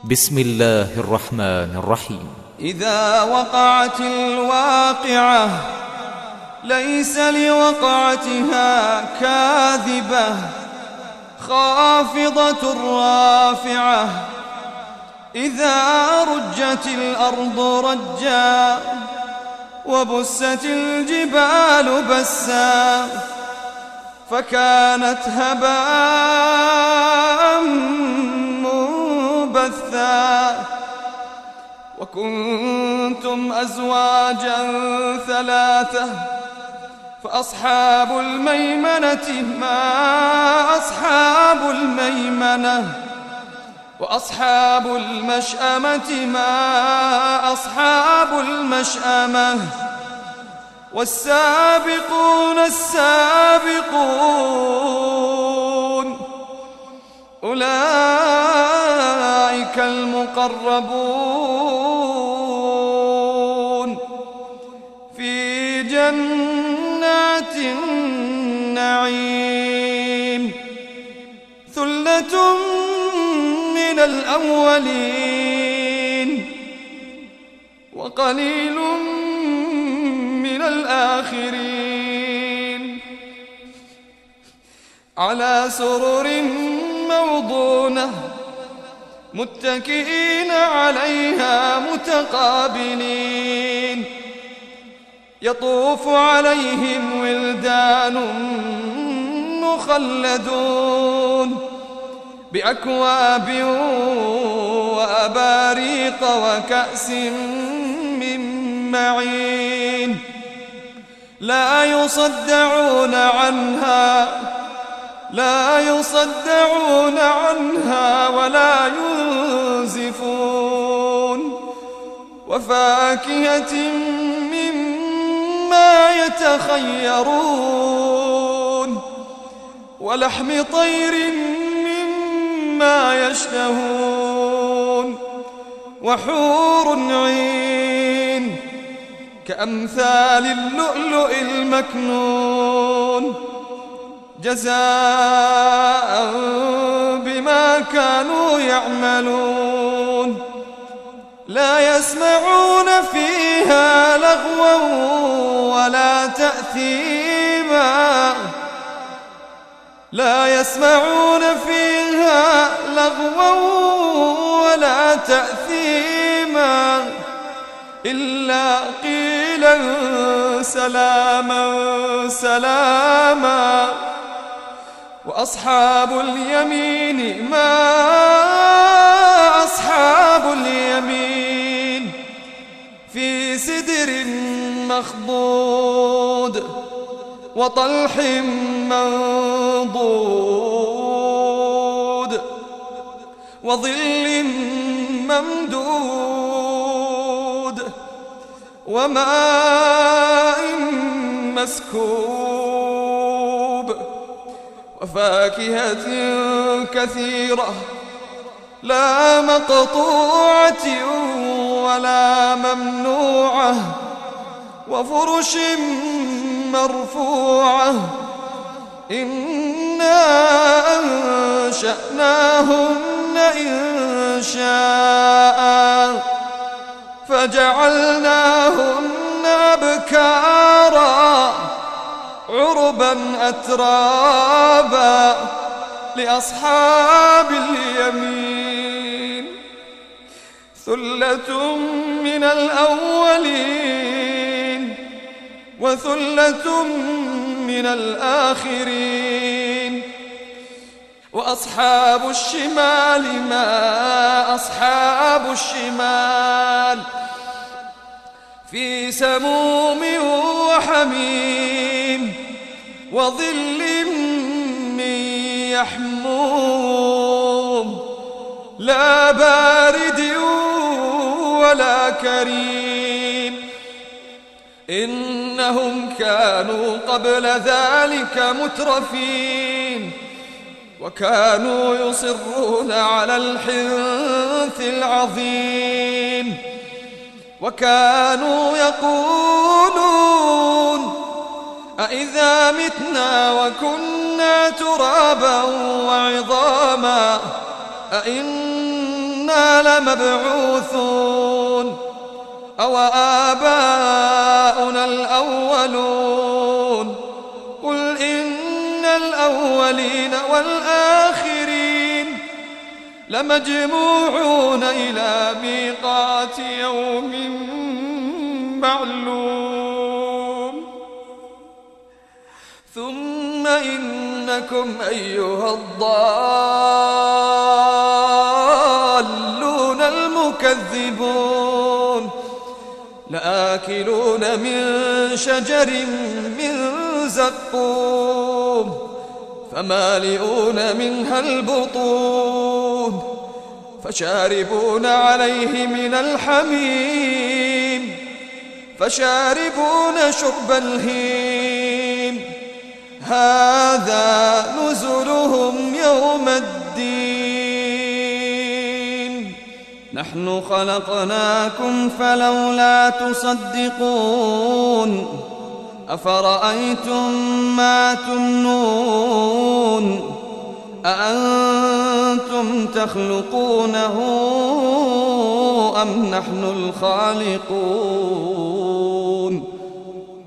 بسم الله الرحمن الرحيم. إذا وقعت الواقعة ليس لوقعتها كاذبة خافضة رافعة. إذا رجت الأرض رجا وبست الجبال بسا فكانت هباء منبثا وكنتم أزواجا ثلاثة فأصحاب الميمنة ما أصحاب الميمنة وأصحاب المشأمة ما أصحاب المشأمة والسابقون السابقون أولئك المقربون في جنات النعيم. ثلة من الأولين وقليل من الآخرين على سرر موضونة متكئين عليها متقابلين يطوف عليهم ولدان مخلدون بأكواب وأباريق وكأس من معين لا يصدعون عنها ولا ينزفون وفاكهة مما يتخيرون ولحم طير مما يشتهون وحور عين كأمثال اللؤلؤ المكنون جزاء بما كانوا يعملون. لا يسمعون فيها لغوا ولا تأثيما لا يسمعون فيها لغوا ولا تأثيما إلا قيلا سلاما سلاما. وأصحاب اليمين ما أصحاب اليمين في سدر مخضود وطلح منضود وظل ممدود وماء مسكوب وفاكهة كثيرة لا مقطوعة ولا ممنوعة وفرش مرفوعة إنا أنشأناهن إنشاء فجعلناهن أبكارا عربا أترابا لأصحاب اليمين. ثلة من الأولين وثلة من الآخرين. وأصحاب الشمال ما أصحاب الشمال في سموم وحميم وظل من يحموم لا بارد ولا كريم إنهم كانوا قبل ذلك مترفين وكانوا يصرون على الحنث العظيم وكانوا يقولون أإذا متنا وكنا ترابا وعظاما أإنا أئنا لمبعوثون أو آباؤنا الأولون قل إن الأولين والآخرين لمجموعون إلى ميقات يوم معلوم ثم إنكم أيها الضالون المكذبون لآكلون من شجر من زقوم فمالئون منها البطون فشاربون عليه من الحميم فشاربون شرب الهيم هذا نزلهم يوم الدين نحن خلقناكم فلولا تصدقون أفرأيتم ما تمنون أأنتم تخلقونه أم نحن الخالقون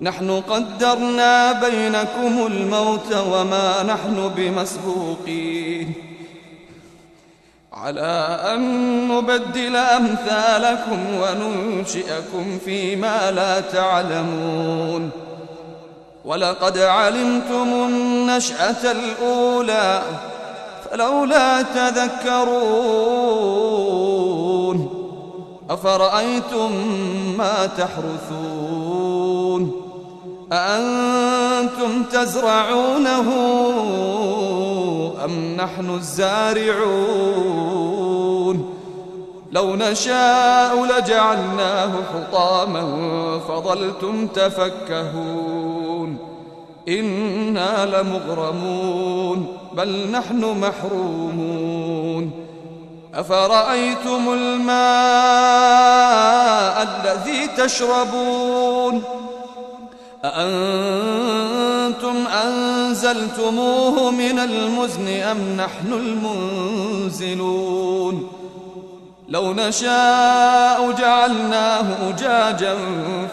نحن قدرنا بينكم الموت وما نحن بمسبوقين على أن نبدل أمثالكم وننشئكم فيما لا تعلمون ولقد علمتم النشأة الأولى فلولا تذكرون أفرأيتم ما تحرثون أأنتم تزرعونه أم نحن الزارعون لو نشاء لجعلناه حطاما فظلتم تفكهون إنا لمغرمون بل نحن محرومون أفرأيتم الماء الذي تشربون أأنتم أنزلتموه من المزن أم نحن المنزلون لو نشاء جعلناه أجاجا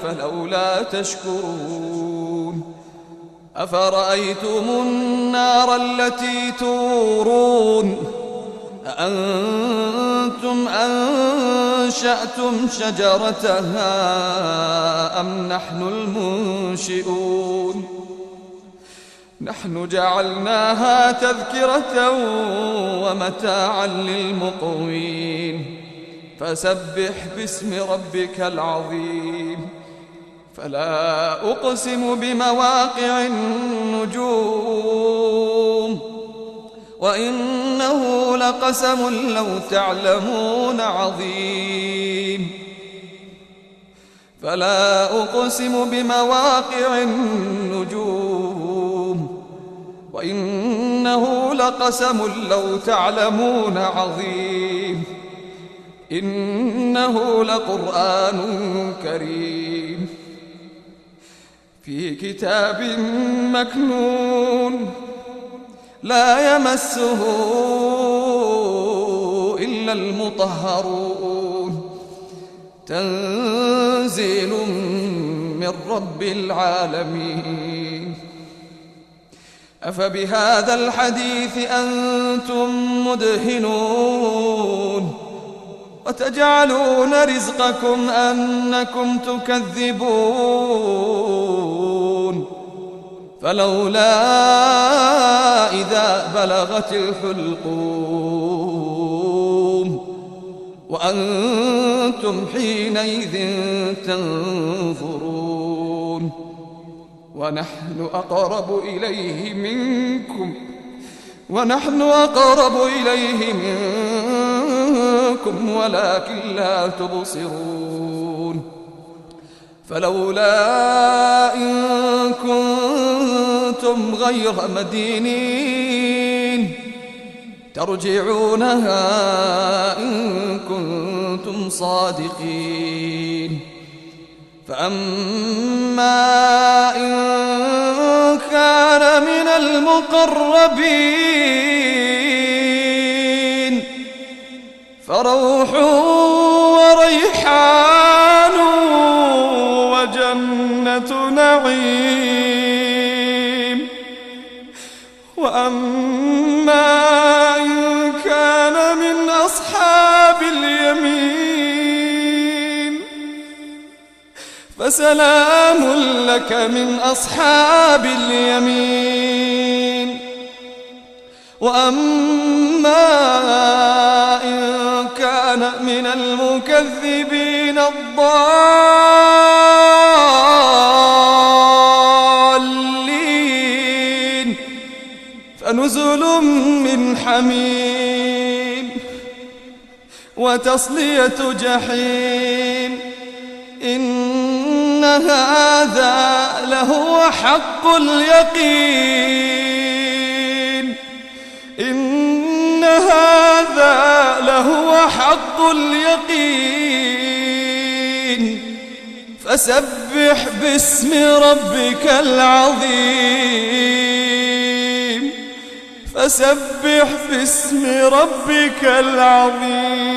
فلولا تشكرون أفرأيتم النار التي تورون أأنتم أنشأتم شجرتها أم نحن المنشئون نحن جعلناها تذكرة ومتاعا للمقوين فسبح باسم ربك العظيم فلا أقسم بمواقع النجوم وإنه لقسم لو تعلمون عظيم فلا أقسم بمواقع النجوم وإنه لقسم لو تعلمون عظيم إنه لقرآن كريم في كتاب مكنون لا يمسه إلا المطهرون تنزيل من رب العالمين أفبهذا الحديث أنتم مدهنون وتجعلون رزقكم أنكم تكذبون فلولا إذا بلغت الحلقوم وأنتم حينئذ تنظرون ونحن أقرب إليه منكم ولكن لا تبصرون فلولا إن كنتم غير مدينين ترجعونها إن كنتم صادقين فأما إن كان من المقربين فروح وريحان وجنة نعيم. وأما إن كان من أصحاب اليمين فسلام لك من أصحاب اليمين. وأما إن كان من المكذبين الضالين فنزل من حميم وتصلية جحيم. إن هذا لهو حق اليقين. إن هذا لهو حق اليقين. فسبح باسم ربك العظيم. فسبح باسم ربك العظيم.